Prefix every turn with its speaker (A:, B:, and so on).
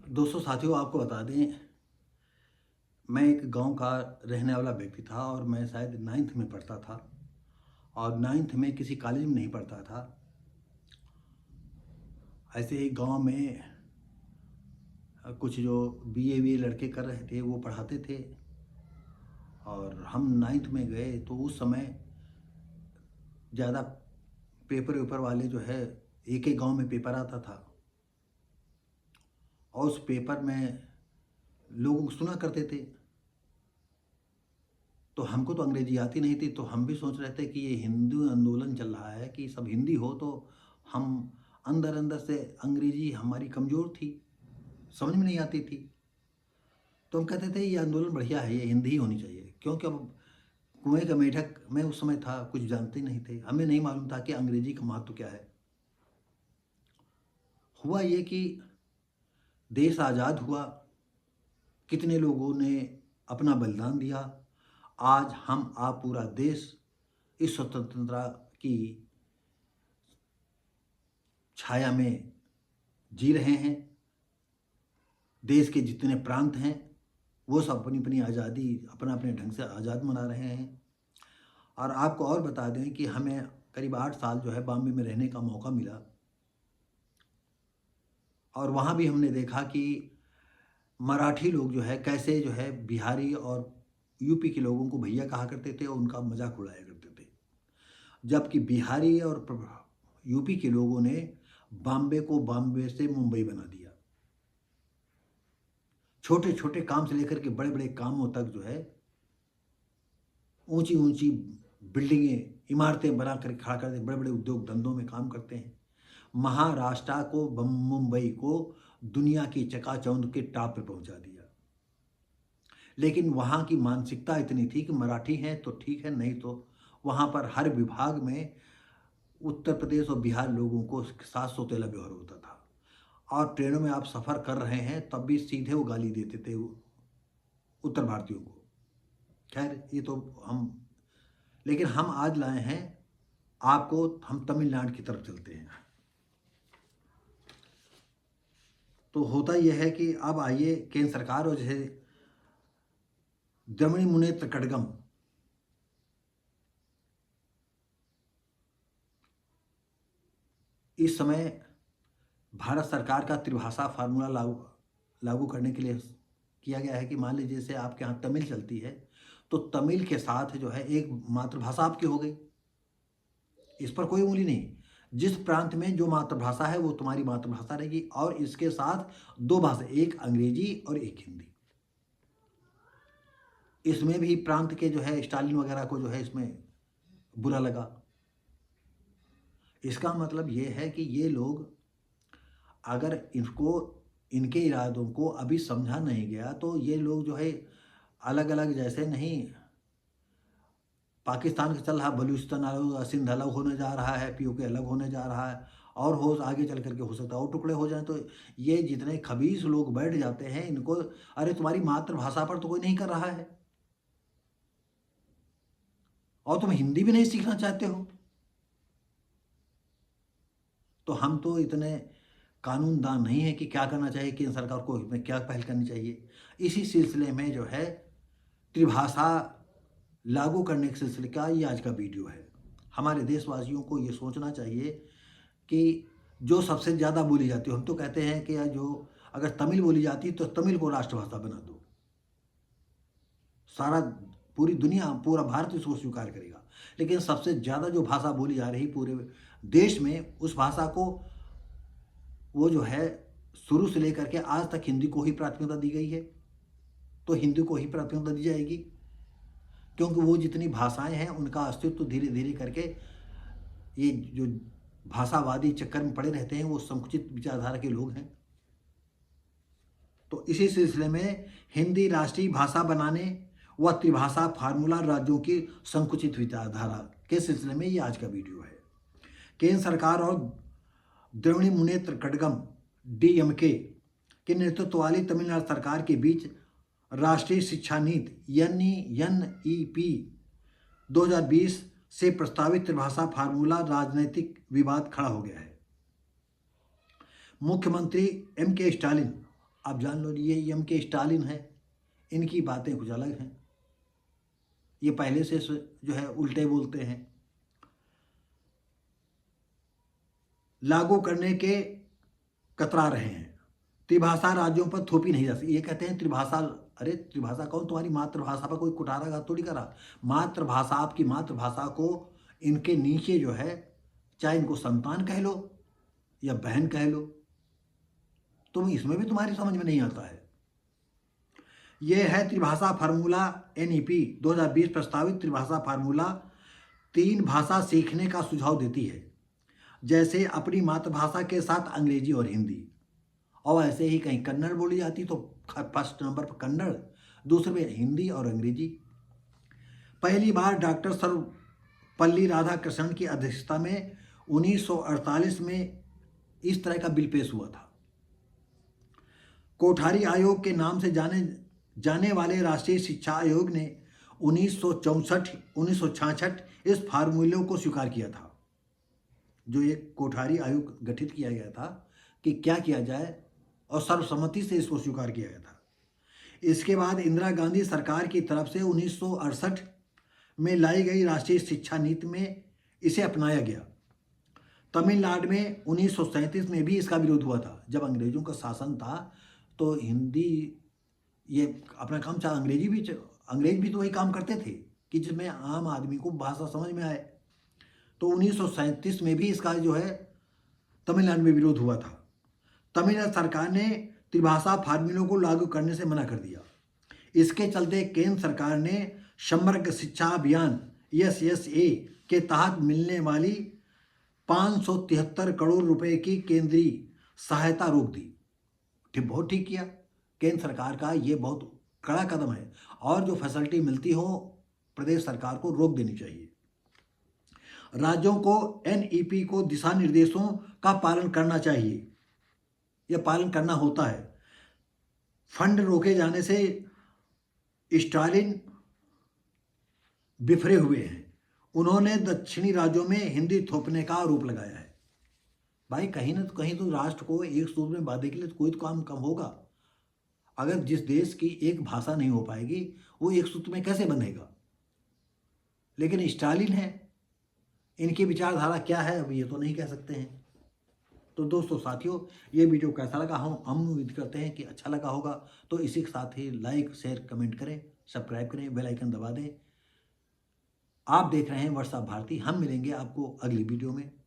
A: दोस्तों साथियों, आपको बता दें, मैं एक गांव का रहने वाला व्यक्ति था और मैं शायद 9th में पढ़ता था और 9th में किसी कॉलेज में नहीं पढ़ता था। ऐसे ही गांव में कुछ जो बीए लड़के कर रहे थे वो पढ़ाते थे और हम 9th में गए तो उस समय ज़्यादा पेपर वेपर वाले जो है एक ही गांव में पेपर आता था और उस पेपर में लोग सुना करते थे। तो हमको तो अंग्रेजी आती नहीं थी, तो हम भी सोच रहे थे कि ये हिंदू आंदोलन चल रहा है कि सब हिंदी हो, तो हम अंदर अंदर से अंग्रेजी हमारी कमज़ोर थी, समझ में नहीं आती थी। तो हम कहते थे ये आंदोलन बढ़िया है, ये हिंदी ही होनी चाहिए, क्योंकि अब कुएं का मेढक में उस समय था, कुछ जानते नहीं थे, हमें नहीं मालूम था कि अंग्रेजी का महत्व क्या है। हुआ ये कि देश आज़ाद हुआ, कितने लोगों ने अपना बलिदान दिया। आज हम आप पूरा देश इस स्वतंत्रता की छाया में जी रहे हैं। देश के जितने प्रांत हैं वो सब अपनी अपनी आज़ादी अपना अपने ढंग से आज़ाद मना रहे हैं। और आपको और बता दें कि हमें करीब 8 साल जो है बॉम्बे में रहने का मौका मिला और वहाँ भी हमने देखा कि मराठी लोग जो है कैसे जो है बिहारी और यूपी के लोगों को भैया कहा करते थे और उनका मजाक उड़ाया करते थे, जबकि बिहारी और यूपी के लोगों ने बॉम्बे को बॉम्बे से मुंबई बना दिया। छोटे छोटे काम से लेकर के बड़े बड़े कामों तक जो है ऊंची ऊंची बिल्डिंगें इमारतें बना कर खड़ा कर दे, बड़े बड़े उद्योग धंधों में काम करते हैं। महाराष्ट्र को मुंबई को दुनिया की चकाचौंध के टॉप पे पहुंचा दिया। लेकिन वहाँ की मानसिकता इतनी थी कि मराठी हैं तो ठीक है, नहीं तो वहाँ पर हर विभाग में उत्तर प्रदेश और बिहार लोगों को साथ सौतेला व्यवहार होता था। और ट्रेनों में आप सफ़र कर रहे हैं तब भी सीधे वो गाली देते थे उत्तर भारतीयों को। खैर ये तो हम, लेकिन हम आज लाए हैं आपको, हम तमिलनाडु की तरफ चलते हैं। तो होता यह है कि अब आइए केंद्र सरकार और जैसे द्रविड़ मुनेत्र कड़गम, इस समय भारत सरकार का त्रिभाषा फार्मूला लागू लागू करने के लिए किया गया है कि मान लीजिए जैसे आपके यहाँ तमिल चलती है तो तमिल के साथ जो है एक मातृभाषा आपकी हो गई, इस पर कोई उंगली नहीं। जिस प्रांत में जो मातृभाषा है वो तुम्हारी मातृभाषा रहेगी और इसके साथ दो भाषा, एक अंग्रेजी और एक हिंदी। इसमें भी प्रांत के जो है स्टालिन वगैरह को जो है इसमें बुरा लगा। इसका मतलब ये है कि ये लोग, अगर इनको इनके इरादों को अभी समझा नहीं गया तो ये लोग जो है अलग अलग, जैसे नहीं पाकिस्तान का चल रहा बलूचिस्तान अलग, सिंध अलग होने जा रहा है, पीओके अलग होने जा रहा है और हो आगे चल करके हो सकता है और टुकड़े हो जाएं। तो ये जितने खबीस लोग बैठ जाते हैं इनको, अरे तुम्हारी मातृभाषा पर तो कोई नहीं कर रहा है और तुम हिंदी भी नहीं सीखना चाहते हो, तो हम तो इतने कानूनदान नहीं है कि क्या करना चाहिए, केंद्र सरकार को इसमें क्या पहल करनी चाहिए। इसी सिलसिले में जो है त्रिभाषा लागू करने के सिलसिले का ये आज का वीडियो है। हमारे देशवासियों को ये सोचना चाहिए कि जो सबसे ज़्यादा बोली जाती है, हम तो कहते हैं कि जो अगर तमिल बोली जाती तो तमिल को राष्ट्रभाषा बना दो, सारा पूरी दुनिया पूरा भारत इसको स्वीकार करेगा। लेकिन सबसे ज़्यादा जो भाषा बोली जा रही पूरे देश में, उस भाषा को वो जो है शुरू से लेकर के आज तक हिंदी को ही प्राथमिकता दी गई है, तो हिंदी को ही प्राथमिकता दी जाएगी, क्योंकि वो जितनी भाषाएं हैं उनका अस्तित्व धीरे धीरे करके ये जो भाषावादी चक्कर में पड़े रहते हैं वो संकुचित विचारधारा के लोग हैं। तो इसी सिलसिले में हिंदी राष्ट्रीय भाषा बनाने व त्रिभाषा फार्मूला राज्यों की संकुचित विचारधारा के सिलसिले में ये आज का वीडियो है। केंद्र सरकार और द्रविड़ मुनेत्र कड़गम डीएमके के नेतृत्व वाली तमिलनाडु सरकार के बीच राष्ट्रीय शिक्षा नीति एनईपी 2020 से प्रस्तावित त्रिभाषा फार्मूला राजनीतिक विवाद खड़ा हो गया है। मुख्यमंत्री एम के स्टालिन आप जान लो, ये एम के स्टालिन है, इनकी बातें कुछ अलग हैं। ये पहले से जो है उल्टे बोलते हैं। लागू करने के कतरा रहे हैं। त्रिभाषा राज्यों पर थोपी नहीं जा सकती। ये कहते हैं त्रिभाषा, अरे त्रिभाषा कौन? तुम्हारी मातृभाषा पर कोई कुटारा थोड़ी करा। मातृभाषा, आपकी मातृभाषा को इनके नीचे जो है, चाहे इनको संतान कह लो या बहन कह लो, तुम इसमें भी तुम्हारी समझ में नहीं आता है। यह है त्रिभाषा फार्मूला। NEP 2020 प्रस्तावित त्रिभाषा फार्मूला 3 भाषा सीखने का सुझाव देती है, जैसे अपनी मातृभाषा के साथ अंग्रेजी और हिंदी, और ऐसे ही कहीं कन्नड़ बोली जाती तो फर्स्ट नंबर पर कन्नड़, दूसरे में हिंदी और अंग्रेजी। पहली बार डॉक्टर सर्वपल्ली राधाकृष्णन की अध्यक्षता में 1948 में इस तरह का बिल पेश हुआ था। कोठारी आयोग के नाम से जाने वाले राष्ट्रीय शिक्षा आयोग ने 1966 इस फार्मूले को स्वीकार किया था। जो एक कोठारी आयोग गठित किया गया था कि क्या किया जाए, और सर्वसम्मति से इसको स्वीकार किया गया था। इसके बाद इंदिरा गांधी सरकार की तरफ से 1968 में लाई गई राष्ट्रीय शिक्षा नीति में इसे अपनाया गया। तमिलनाडु में 1937 में भी इसका विरोध हुआ था। जब अंग्रेजों का शासन था तो हिंदी ये अपना काम चाह, अंग्रेज भी तो वही काम करते थे कि जिसमें आम आदमी को भाषा समझ में आए। तो 1937 में भी इसका जो है तमिलनाडु में विरोध हुआ था। तमिलनाडु सरकार ने त्रिभाषा फार्मूलों को लागू करने से मना कर दिया। इसके चलते केंद्र सरकार ने समग्र शिक्षा अभियान SSA के तहत मिलने वाली 573 करोड़ रुपए की केंद्रीय सहायता रोक दी। बहुत ठीक किया केंद्र सरकार का, ये बहुत कड़ा कदम है, और जो फैसिलिटी मिलती हो प्रदेश सरकार को रोक देनी चाहिए। राज्यों को NEP को दिशा निर्देशों का पालन करना चाहिए, यह पालन करना होता है। फंड रोके जाने से स्टालिन बिफरे हुए हैं। उन्होंने दक्षिणी राज्यों में हिंदी थोपने का आरोप लगाया है। भाई कहीं ना कहीं तो राष्ट्र को एक सूत्र में बांधने के लिए कोई तो काम कम होगा। अगर जिस देश की एक भाषा नहीं हो पाएगी वो एक सूत्र में कैसे बंधेगा? लेकिन स्टालिन है, इनकी विचारधारा क्या है अब ये तो नहीं कह सकते हैं। तो दोस्तों साथियों, ये वीडियो कैसा लगा हम उम्मीद करते हैं कि अच्छा लगा होगा। तो इसी के साथ ही लाइक शेयर कमेंट करें, सब्सक्राइब करें, बेल आइकन दबा दें। आप देख रहे हैं व्हाट्सएप भारती। हम मिलेंगे आपको अगली वीडियो में।